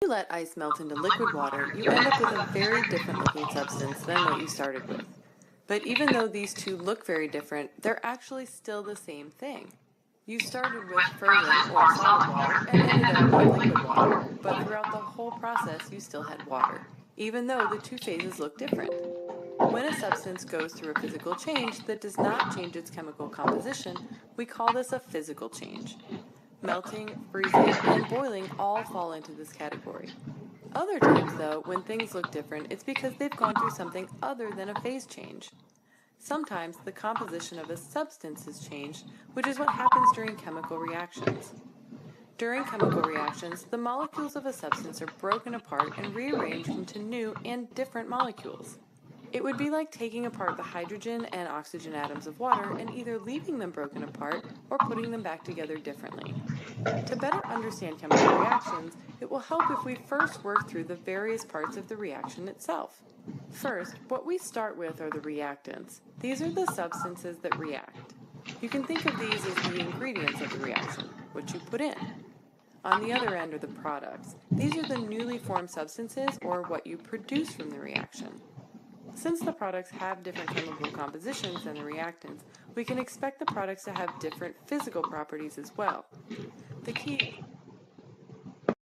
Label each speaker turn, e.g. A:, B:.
A: When you let ice melt into liquid water, you end up with a very different looking substance than what you started with. But even though these two look very different, they're actually still the same thing. You started with frozen or solid water and ended up with liquid water, but throughout the whole process you still had water, even though the two phases look different. When a substance goes through a physical change that does not change its chemical composition, we call this a physical change. Melting, freezing, and boiling all fall into this category. Other times, though, when things look different, it's because they've gone through something other than a phase change. Sometimes the composition of a substance has changed, which is what happens during chemical reactions. During chemical reactions, the molecules of a substance are broken apart and rearranged into new and different molecules. It would be like taking apart the hydrogen and oxygen atoms of water and either leaving them broken apart or putting them back together differently. To better understand chemical reactions, it will help if we first work through the various parts of the reaction itself. First, what we start with are the reactants. These are the substances that react. You can think of these as the ingredients of the reaction, what you put in. On the other end are the products. These are the newly formed substances or what you produce from the reaction. Since the products have different chemical compositions than the reactants, we can expect the products to have different physical properties as well. The key